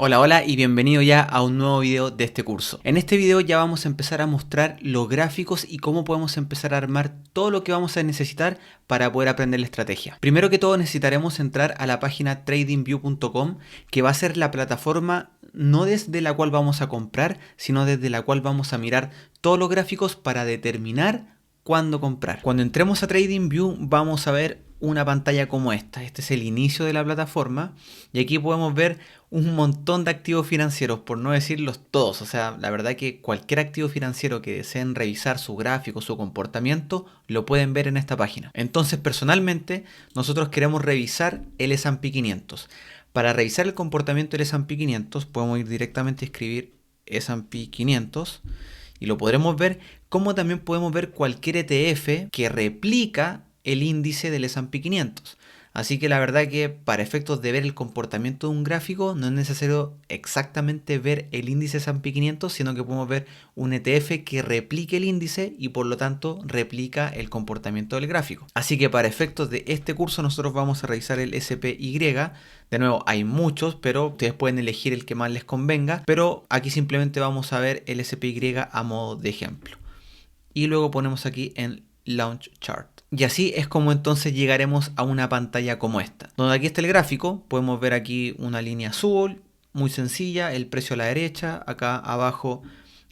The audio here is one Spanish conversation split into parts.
Hola, hola y bienvenido ya a un nuevo video de este curso. En este video ya vamos a empezar a mostrar los gráficos y cómo podemos empezar a armar todo lo que vamos a necesitar para poder aprender la estrategia. Primero que todo necesitaremos entrar a la página tradingview.com, que va a ser la plataforma no desde la cual vamos a comprar, sino desde la cual vamos a mirar todos los gráficos para determinar cuándo comprar. Cuando entremos a TradingView vamos a ver una pantalla como esta. Este es el inicio de la plataforma y aquí podemos ver un montón de activos financieros, por no decirlos todos. O sea, la verdad que cualquier activo financiero que deseen revisar su gráfico, su comportamiento, lo pueden ver en esta página. Entonces, personalmente, nosotros queremos revisar el S&P 500. Para revisar el comportamiento del S&P 500, podemos ir directamente a escribir S&P 500 y lo podremos ver, como también podemos ver cualquier ETF que replica el índice del S&P 500. Así que la verdad que para efectos de ver el comportamiento de un gráfico no es necesario exactamente ver el índice S&P 500, sino que podemos ver un ETF que replique el índice y por lo tanto replica el comportamiento del gráfico. Así que para efectos de este curso nosotros vamos a revisar el SPY. De nuevo, hay muchos, pero ustedes pueden elegir el que más les convenga, pero aquí simplemente vamos a ver el SPY a modo de ejemplo. Y luego ponemos aquí en Launch Chart. Y así es como entonces llegaremos a una pantalla como esta, donde aquí está el gráfico. Podemos ver aquí una línea azul, muy sencilla, el precio a la derecha, acá abajo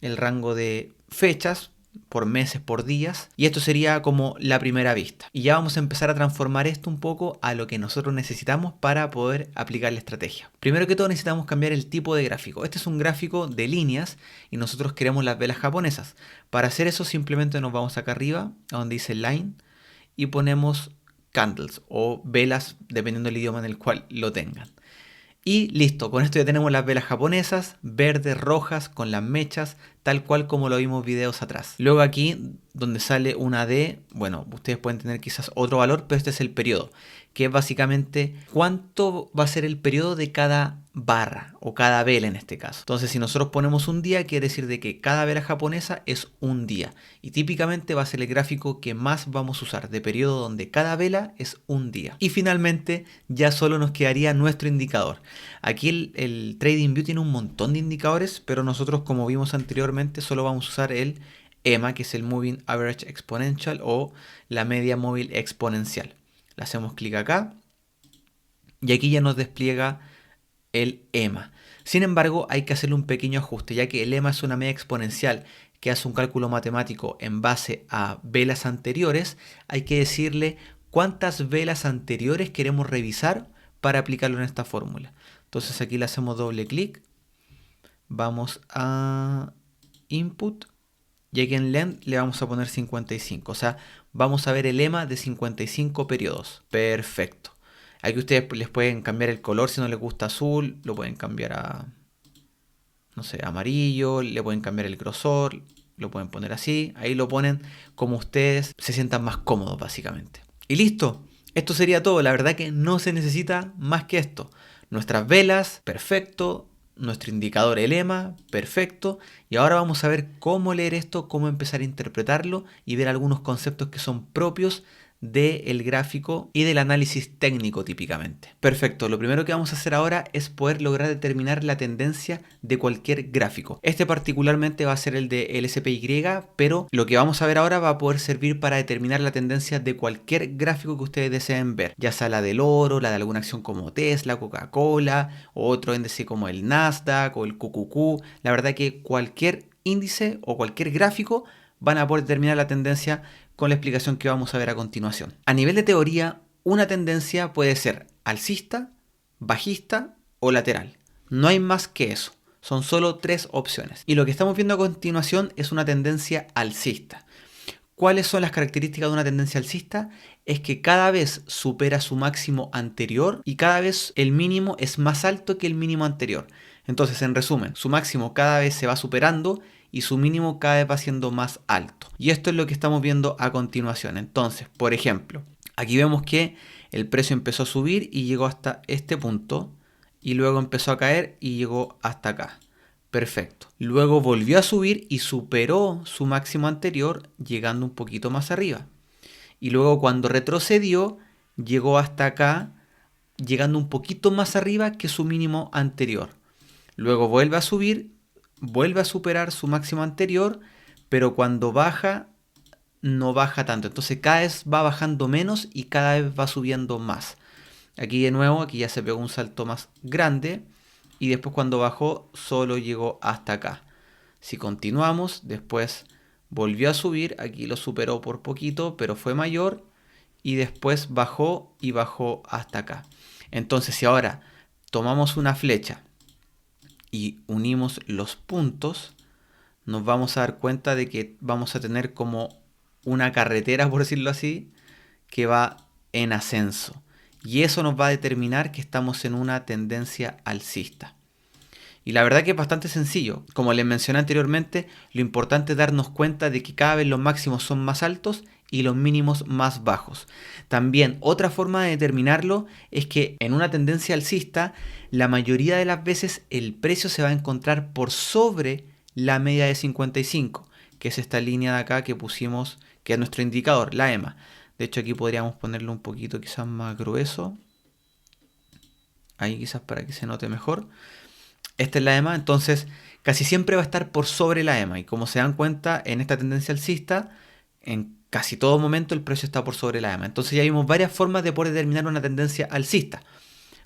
el rango de fechas, por meses, por días, y esto sería como la primera vista. Y ya vamos a empezar a transformar esto un poco a lo que nosotros necesitamos para poder aplicar la estrategia. Primero que todo necesitamos cambiar el tipo de gráfico. Este es un gráfico de líneas y nosotros queremos las velas japonesas. Para hacer eso simplemente nos vamos acá arriba, a donde dice Line, y ponemos candles o velas, dependiendo del idioma en el cual lo tengan. Y listo, con esto ya tenemos las velas japonesas, verdes, rojas, con las mechas, tal cual como lo vimos videos atrás. Luego aquí, donde sale una D, bueno, ustedes pueden tener quizás otro valor, pero este es el periodo, que es básicamente cuánto va a ser el periodo de cada barra o cada vela en este caso. Entonces, si nosotros ponemos un día, quiere decir de que cada vela japonesa es un día. Y típicamente va a ser el gráfico que más vamos a usar, de periodo donde cada vela es un día. Y finalmente, ya solo nos quedaría nuestro indicador. Aquí el TradingView tiene un montón de indicadores, pero nosotros, como vimos anteriormente, solo vamos a usar el EMA, que es el Moving Average Exponential o la media móvil exponencial. Le hacemos clic acá y aquí ya nos despliega el EMA. Sin embargo, hay que hacerle un pequeño ajuste, ya que el EMA es una media exponencial que hace un cálculo matemático en base a velas anteriores. Hay que decirle cuántas velas anteriores queremos revisar para aplicarlo en esta fórmula. Entonces aquí le hacemos doble clic, vamos a Input y aquí en Length le vamos a poner 55. O sea, vamos a ver el EMA de 55 periodos. Perfecto. Aquí ustedes les pueden cambiar el color si no les gusta azul, lo pueden cambiar a, no sé, amarillo, le pueden cambiar el grosor, lo pueden poner así. Ahí lo ponen como ustedes se sientan más cómodos básicamente. Y listo. Esto sería todo. La verdad que no se necesita más que esto. Nuestras velas, perfecto. Nuestro indicador, el EMA, perfecto. Y ahora vamos a ver cómo leer esto, cómo empezar a interpretarlo y ver algunos conceptos que son propios del gráfico y del análisis técnico típicamente. Perfecto, lo primero que vamos a hacer ahora es poder lograr determinar la tendencia de cualquier gráfico. Este particularmente va a ser el de SPY, pero lo que vamos a ver ahora va a poder servir para determinar la tendencia de cualquier gráfico que ustedes deseen ver, ya sea la del oro, la de alguna acción como Tesla, Coca-Cola, o otro índice como el Nasdaq o el QQQ. La verdad que cualquier índice o cualquier gráfico van a poder determinar la tendencia con la explicación que vamos a ver a continuación. A nivel de teoría, una tendencia puede ser alcista, bajista o lateral. No hay más que eso. Son solo tres opciones. Y lo que estamos viendo a continuación es una tendencia alcista. ¿Cuáles son las características de una tendencia alcista? Es que cada vez supera su máximo anterior y cada vez el mínimo es más alto que el mínimo anterior. Entonces, en resumen, su máximo cada vez se va superando y su mínimo cada vez va siendo más alto. Y esto es lo que estamos viendo a continuación. Entonces, por ejemplo, aquí vemos que el precio empezó a subir y llegó hasta este punto y luego empezó a caer y llegó hasta acá. Perfecto. Luego volvió a subir y superó su máximo anterior, llegando un poquito más arriba. Y luego cuando retrocedió, llegó hasta acá, llegando un poquito más arriba que su mínimo anterior. luego vuelve a subir, vuelve a superar su máximo anterior, pero cuando baja, no baja tanto. Entonces cada vez va bajando menos y cada vez va subiendo más. Aquí de nuevo, aquí ya se pegó un salto más grande y después cuando bajó solo llegó hasta acá. Si continuamos, después volvió a subir, aquí lo superó por poquito, pero fue mayor y después bajó y bajó hasta acá. Entonces si ahora tomamos una flecha y unimos los puntos, nos vamos a dar cuenta de que vamos a tener como una carretera, por decirlo así, que va en ascenso. Y eso nos va a determinar que estamos en una tendencia alcista. Y la verdad que es bastante sencillo. Como les mencioné anteriormente, lo importante es darnos cuenta de que cada vez los máximos son más altos y los mínimos más bajos. También otra forma de determinarlo es que en una tendencia alcista, la mayoría de las veces el precio se va a encontrar por sobre la media de 55, que es esta línea de acá que pusimos, que es nuestro indicador, la EMA. De hecho aquí podríamos ponerlo un poquito quizás más grueso. Ahí quizás para que se note mejor. Esta es la EMA, entonces casi siempre va a estar por sobre la EMA. Y como se dan cuenta, en esta tendencia alcista, en casi todo momento el precio está por sobre la EMA. Entonces ya vimos varias formas de poder determinar una tendencia alcista.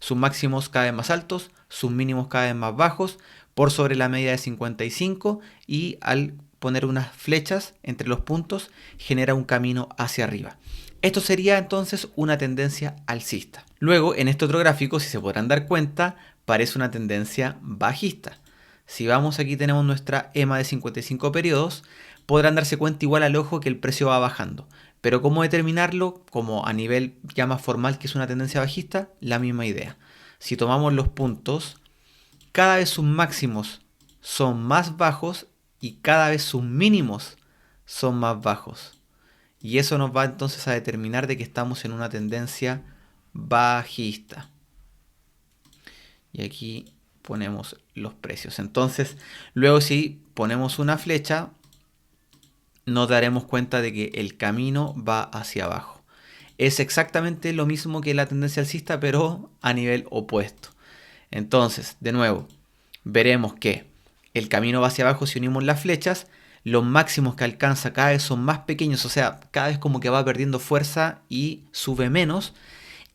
Sus máximos cada vez más altos, sus mínimos cada vez más bajos, por sobre la media de 55 y al poner unas flechas entre los puntos genera un camino hacia arriba. Esto sería entonces una tendencia alcista. Luego, en este otro gráfico, si se podrán dar cuenta, parece una tendencia bajista. Si vamos, aquí tenemos nuestra EMA de 55 periodos, podrán darse cuenta igual al ojo que el precio va bajando. Pero ¿cómo determinarlo? Como a nivel ya más formal que es una tendencia bajista, la misma idea. Si tomamos los puntos, cada vez sus máximos son más bajos y cada vez sus mínimos son más bajos. Y eso nos va entonces a determinar de que estamos en una tendencia bajista. Y aquí ponemos los precios. Entonces, luego si ponemos una flecha, nos daremos cuenta de que el camino va hacia abajo. Es exactamente lo mismo que la tendencia alcista, pero a nivel opuesto. Entonces, de nuevo, veremos que el camino va hacia abajo si unimos las flechas. Los máximos que alcanza cada vez son más pequeños, o sea, cada vez como que va perdiendo fuerza y sube menos.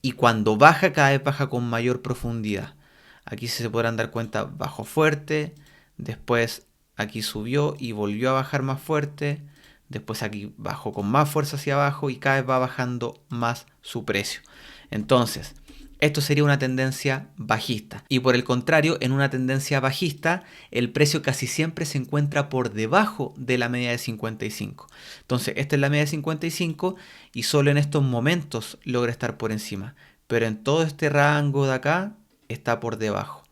Y cuando baja, cada vez baja con mayor profundidad. Aquí se podrán dar cuenta, bajó fuerte, después aquí subió y volvió a bajar más fuerte, después aquí bajó con más fuerza hacia abajo y cada vez va bajando más su precio. Entonces, esto sería una tendencia bajista. Y por el contrario, en una tendencia bajista, el precio casi siempre se encuentra por debajo de la media de 55. Entonces, esta es la media de 55 y solo en estos momentos logra estar por encima. Pero en todo este rango de acá, está por debajo.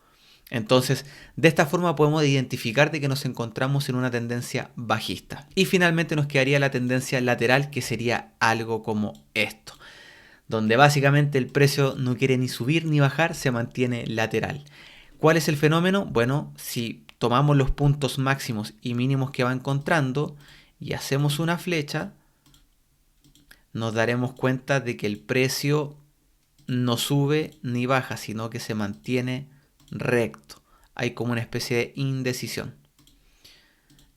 Entonces, de esta forma podemos identificar de que nos encontramos en una tendencia bajista. Y finalmente nos quedaría la tendencia lateral, que sería algo como esto, donde básicamente el precio no quiere ni subir ni bajar, se mantiene lateral. ¿Cuál es el fenómeno? Bueno, si tomamos los puntos máximos y mínimos que va encontrando y hacemos una flecha, nos daremos cuenta de que el precio no sube ni baja, sino que se mantiene recto. Hay como una especie de indecisión.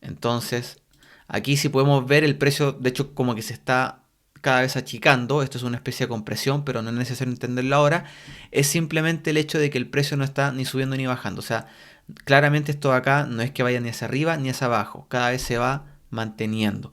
Entonces, aquí sí podemos ver el precio, de hecho como que se está cada vez achicando. Esto es una especie de compresión, pero no es necesario entenderlo ahora. Es simplemente el hecho de que el precio no está ni subiendo ni bajando. O sea, claramente esto de acá no es que vaya ni hacia arriba ni hacia abajo. Cada vez se va manteniendo.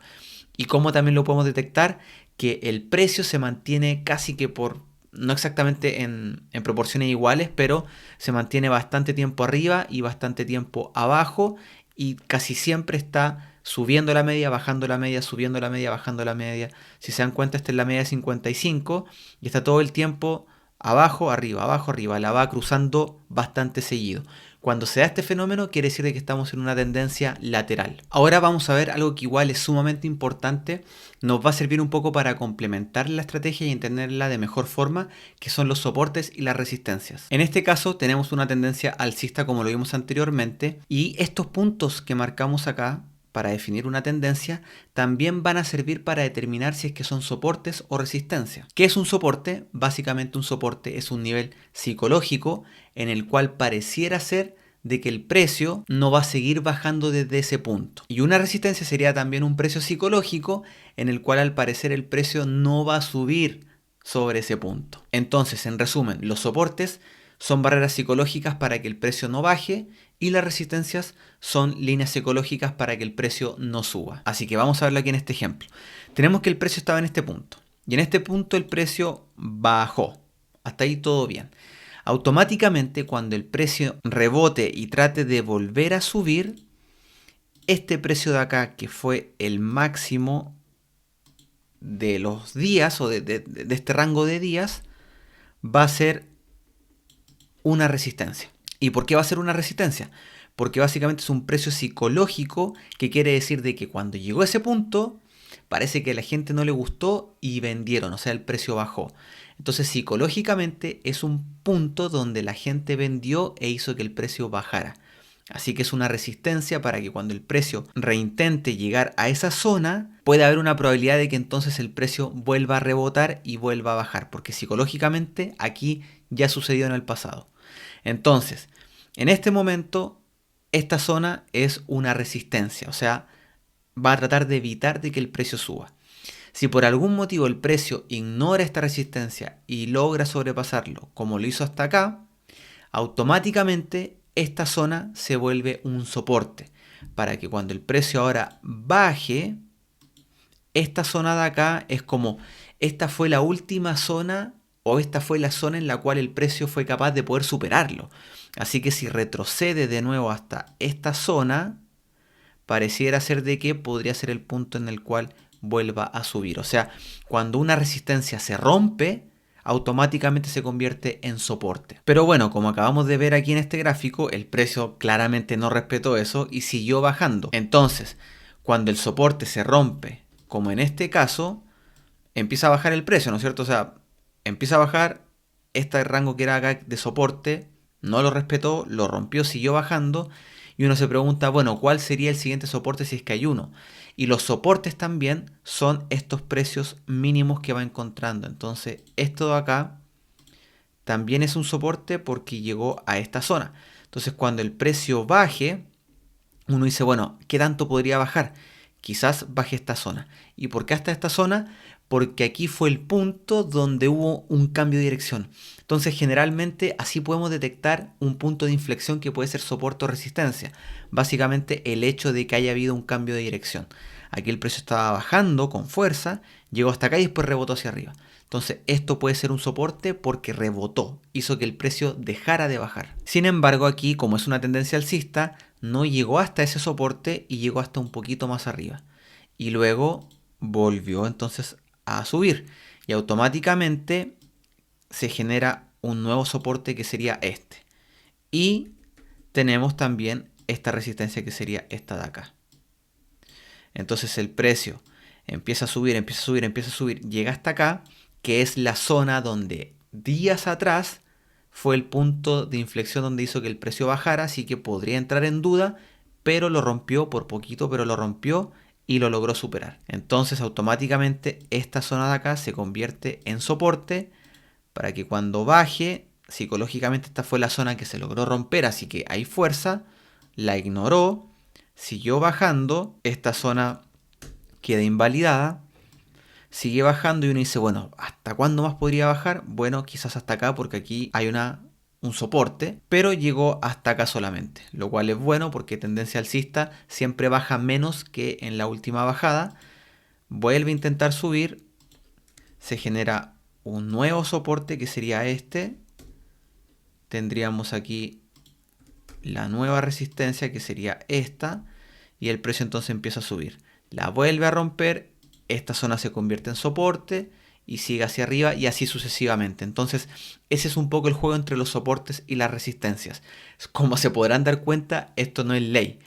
Y como también lo podemos detectar, que el precio se mantiene casi que por, no exactamente en proporciones iguales, pero se mantiene bastante tiempo arriba y bastante tiempo abajo y casi siempre está subiendo la media, bajando la media, subiendo la media, bajando la media. Si se dan cuenta, esta es la media de 55 y está todo el tiempo abajo, arriba, la va cruzando bastante seguido. Cuando se da este fenómeno quiere decir que estamos en una tendencia lateral. Ahora vamos a ver algo que igual es sumamente importante, nos va a servir un poco para complementar la estrategia y entenderla de mejor forma, que son los soportes y las resistencias. En este caso tenemos una tendencia alcista como lo vimos anteriormente y estos puntos que marcamos acá para definir una tendencia, también van a servir para determinar si es que son soportes o resistencia. ¿Qué es un soporte? Básicamente un soporte es un nivel psicológico en el cual pareciera ser de que el precio no va a seguir bajando desde ese punto. Y una resistencia sería también un precio psicológico en el cual al parecer el precio no va a subir sobre ese punto. Entonces, en resumen, los soportes son barreras psicológicas para que el precio no baje y las resistencias son líneas psicológicas para que el precio no suba. Así que vamos a verlo aquí en este ejemplo. Tenemos que el precio estaba en este punto y en este punto el precio bajó. Hasta ahí todo bien. Automáticamente cuando el precio rebote y trate de volver a subir, este precio de acá, que fue el máximo de los días o de este rango de días, va a ser una resistencia. ¿Y por qué va a ser una resistencia? Porque básicamente es un precio psicológico, que quiere decir de que cuando llegó a ese punto parece que a la gente no le gustó y vendieron, o sea, el precio bajó. Entonces psicológicamente es un punto donde la gente vendió e hizo que el precio bajara. Así que es una resistencia para que cuando el precio reintente llegar a esa zona, pueda haber una probabilidad de que entonces el precio vuelva a rebotar y vuelva a bajar, porque psicológicamente aquí ya sucedió en el pasado. Entonces, en este momento, esta zona es una resistencia, o sea, va a tratar de evitar de que el precio suba. Si por algún motivo el precio ignora esta resistencia y logra sobrepasarlo, como lo hizo hasta acá, automáticamente esta zona se vuelve un soporte, para que cuando el precio ahora baje, esta zona de acá es como, esta fue la última zona o esta fue la zona en la cual el precio fue capaz de poder superarlo. Así que si retrocede de nuevo hasta esta zona, pareciera ser de que podría ser el punto en el cual vuelva a subir. O sea, cuando una resistencia se rompe, automáticamente se convierte en soporte. Pero bueno, como acabamos de ver aquí en este gráfico, el precio claramente no respetó eso y siguió bajando. Entonces, cuando el soporte se rompe, como en este caso, empieza a bajar el precio, ¿no es cierto? O sea, empieza a bajar, este rango que era acá de soporte no lo respetó, lo rompió, siguió bajando y uno se pregunta, bueno, ¿cuál sería el siguiente soporte si es que hay uno? Y los soportes también son estos precios mínimos que va encontrando. Entonces, esto de acá también es un soporte porque llegó a esta zona. Entonces, cuando el precio baje, uno dice, bueno, ¿qué tanto podría bajar? Quizás baje esta zona. ¿Y por qué hasta esta zona? Porque aquí fue el punto donde hubo un cambio de dirección. Entonces generalmente así podemos detectar un punto de inflexión que puede ser soporte o resistencia. Básicamente el hecho de que haya habido un cambio de dirección. Aquí el precio estaba bajando con fuerza, llegó hasta acá y después rebotó hacia arriba. Entonces esto puede ser un soporte porque rebotó, hizo que el precio dejara de bajar. Sin embargo aquí, como es una tendencia alcista, no llegó hasta ese soporte y llegó hasta un poquito más arriba. Y luego volvió entonces a subir y automáticamente se genera un nuevo soporte que sería este. Y tenemos también esta resistencia que sería esta de acá. Entonces el precio empieza a subir, empieza a subir, empieza a subir, llega hasta acá, que es la zona donde días atrás fue el punto de inflexión donde hizo que el precio bajara, así que podría entrar en duda, pero lo rompió por poquito, pero lo rompió y lo logró superar. Entonces automáticamente esta zona de acá se convierte en soporte para que cuando baje, psicológicamente esta fue la zona que se logró romper, así que hay fuerza, la ignoró, siguió bajando, esta zona queda invalidada, sigue bajando y uno dice, bueno, ¿hasta cuándo más podría bajar? Bueno, quizás hasta acá porque aquí hay un soporte, pero llegó hasta acá solamente, lo cual es bueno porque tendencia alcista siempre baja menos que en la última bajada, vuelve a intentar subir, se genera un nuevo soporte que sería este, tendríamos aquí la nueva resistencia que sería esta y el precio entonces empieza a subir, la vuelve a romper, esta zona se convierte en soporte y sigue hacia arriba y así sucesivamente. Entonces ese es un poco el juego entre los soportes y las resistencias. Como se podrán dar cuenta, esto no es ley.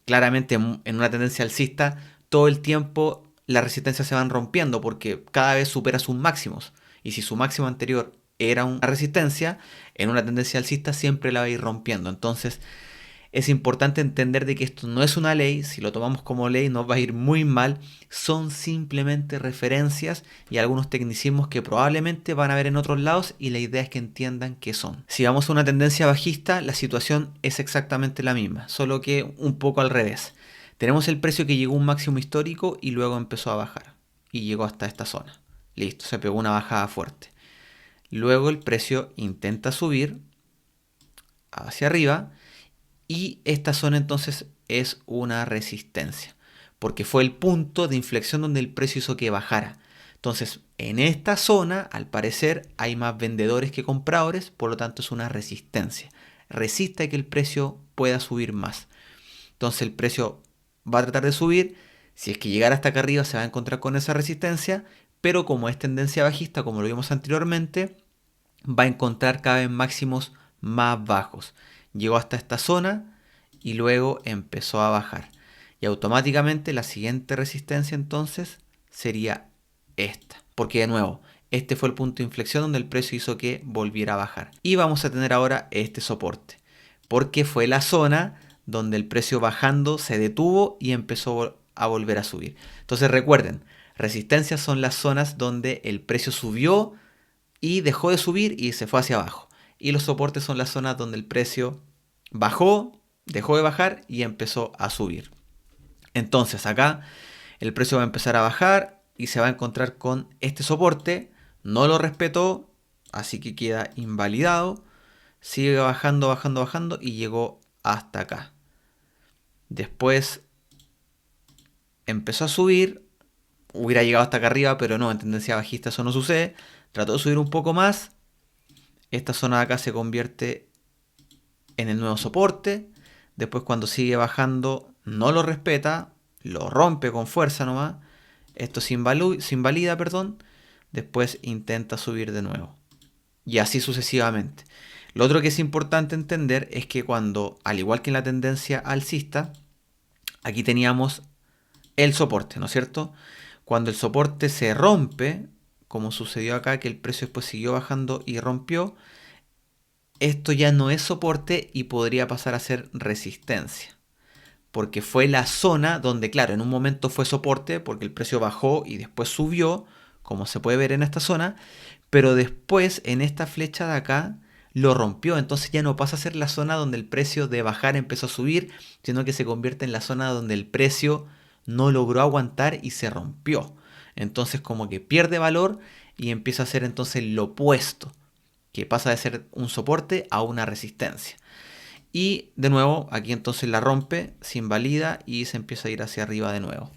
Claramente en una tendencia alcista todo el tiempo las resistencias se van rompiendo porque cada vez supera sus máximos. Y si su máximo anterior era una resistencia, en una tendencia alcista siempre la va a ir rompiendo. Entonces Es importante entender de que esto no es una ley, si lo tomamos como ley nos va a ir muy mal, son simplemente referencias y algunos tecnicismos que probablemente van a ver en otros lados y la idea es que entiendan qué son. Si vamos a una tendencia bajista, la situación es exactamente la misma, solo que un poco al revés. Tenemos el precio que llegó a un máximo histórico y luego empezó a bajar y llegó hasta esta zona. Listo, se pegó una bajada fuerte. Luego el precio intenta subir hacia arriba y esta zona entonces es una resistencia, porque fue el punto de inflexión donde el precio hizo que bajara. Entonces, en esta zona, al parecer, hay más vendedores que compradores, por lo tanto es una resistencia. Resiste a que el precio pueda subir más. Entonces el precio va a tratar de subir. Si es que llegara hasta acá arriba se va a encontrar con esa resistencia, pero como es tendencia bajista, como lo vimos anteriormente, va a encontrar cada vez máximos más bajos. Llegó hasta esta zona y luego empezó a bajar. Y automáticamente la siguiente resistencia entonces sería esta. Porque de nuevo, este fue el punto de inflexión donde el precio hizo que volviera a bajar. Y vamos a tener ahora este soporte. Porque fue la zona donde el precio bajando se detuvo y empezó a volver a subir. Entonces recuerden, resistencias son las zonas donde el precio subió y dejó de subir y se fue hacia abajo. Y los soportes son las zonas donde el precio bajó, dejó de bajar y empezó a subir. Entonces acá el precio va a empezar a bajar y se va a encontrar con este soporte. No lo respetó, así que queda invalidado. Sigue bajando, bajando, bajando y llegó hasta acá. Después empezó a subir. Hubiera llegado hasta acá arriba, pero no, en tendencia bajista eso no sucede. Trató de subir un poco más. Esta zona de acá se convierte en el nuevo soporte. Después cuando sigue bajando no lo respeta, lo rompe con fuerza nomás. Esto se invalida, perdón. Después intenta subir de nuevo. Y así sucesivamente. Lo otro que es importante entender es que cuando, al igual que en la tendencia alcista, aquí teníamos el soporte, ¿no es cierto? Cuando el soporte se rompe, como sucedió acá, que el precio después siguió bajando y rompió, esto ya no es soporte y podría pasar a ser resistencia. Porque fue la zona donde, claro, en un momento fue soporte porque el precio bajó y después subió, como se puede ver en esta zona, pero después en esta flecha de acá lo rompió, entonces ya no pasa a ser la zona donde el precio de bajar empezó a subir, sino que se convierte en la zona donde el precio no logró aguantar y se rompió. Entonces como que pierde valor y empieza a ser entonces lo opuesto, que pasa de ser un soporte a una resistencia. Y de nuevo, aquí entonces la rompe, se invalida y se empieza a ir hacia arriba de nuevo.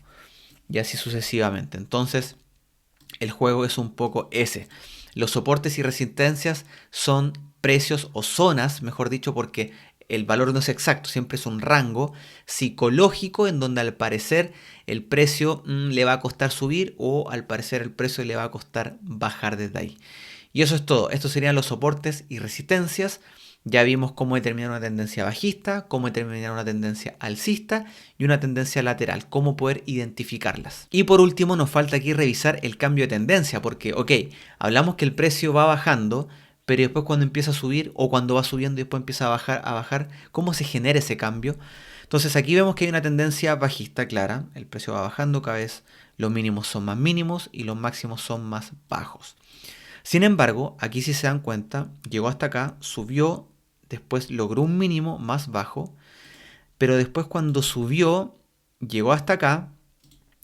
Y así sucesivamente. Entonces, el juego es un poco ese. Los soportes y resistencias son precios o zonas, mejor dicho, porque el valor no es exacto, siempre es un rango psicológico en donde al parecer el precio le va a costar subir o al parecer el precio le va a costar bajar desde ahí. Y eso es todo. Estos serían los soportes y resistencias. Ya vimos cómo determinar una tendencia bajista, cómo determinar una tendencia alcista y una tendencia lateral, cómo poder identificarlas. Y por último nos falta aquí revisar el cambio de tendencia, porque, ok, hablamos que el precio va bajando, pero después cuando empieza a subir o cuando va subiendo y después empieza a bajar, ¿cómo se genera ese cambio? Entonces aquí vemos que hay una tendencia bajista clara, el precio va bajando, cada vez los mínimos son más mínimos y los máximos son más bajos. Sin embargo, aquí si se dan cuenta, llegó hasta acá, subió, después logró un mínimo más bajo, pero después cuando subió, llegó hasta acá,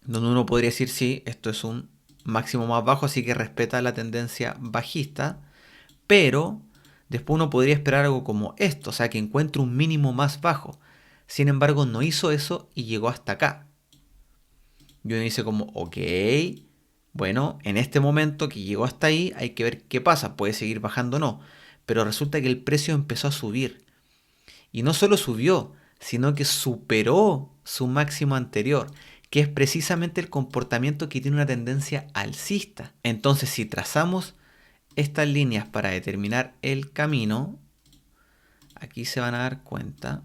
donde uno podría decir, sí, esto es un máximo más bajo, así que respeta la tendencia bajista, pero después uno podría esperar algo como esto, o sea, que encuentre un mínimo más bajo. Sin embargo, no hizo eso y llegó hasta acá. Y uno dice como, ok, bueno, en este momento que llegó hasta ahí hay que ver qué pasa, puede seguir bajando o no. Pero resulta que el precio empezó a subir. Y no solo subió, sino que superó su máximo anterior, que es precisamente el comportamiento que tiene una tendencia alcista. Entonces, si trazamos estas líneas para determinar el camino, aquí se van a dar cuenta,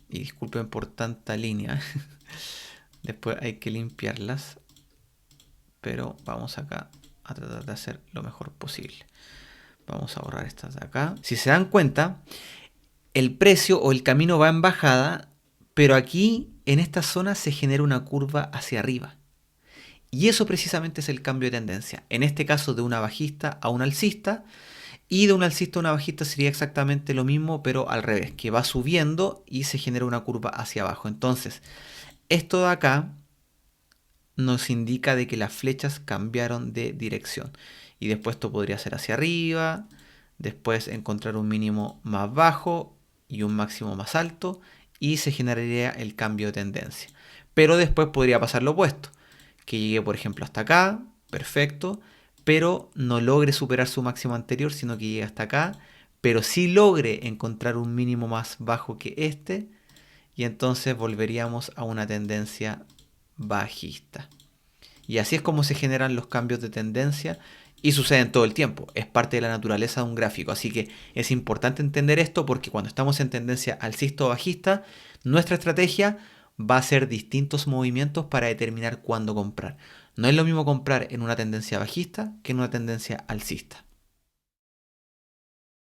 y disculpen por tanta línea, después hay que limpiarlas, pero vamos acá a tratar de hacer lo mejor posible. Vamos a borrar estas de acá. Si se dan cuenta, el precio o el camino va en bajada, pero aquí en esta zona se genera una curva hacia arriba. Y eso precisamente es el cambio de tendencia. En este caso de una bajista a un alcista, y de un alcista a una bajista sería exactamente lo mismo, pero al revés, que va subiendo y se genera una curva hacia abajo. Entonces, esto de acá nos indica de que las flechas cambiaron de dirección. Y después esto podría ser hacia arriba, después encontrar un mínimo más bajo y un máximo más alto, y se generaría el cambio de tendencia. Pero después podría pasar lo opuesto, que llegue por ejemplo hasta acá, perfecto, pero no logre superar su máximo anterior, sino que llegue hasta acá, pero sí logre encontrar un mínimo más bajo que este, y entonces volveríamos a una tendencia bajista. Y así es como se generan los cambios de tendencia y suceden todo el tiempo. Es parte de la naturaleza de un gráfico. Así que es importante entender esto porque cuando estamos en tendencia alcista o bajista, nuestra estrategia va a ser distintos movimientos para determinar cuándo comprar. No es lo mismo comprar en una tendencia bajista que en una tendencia alcista.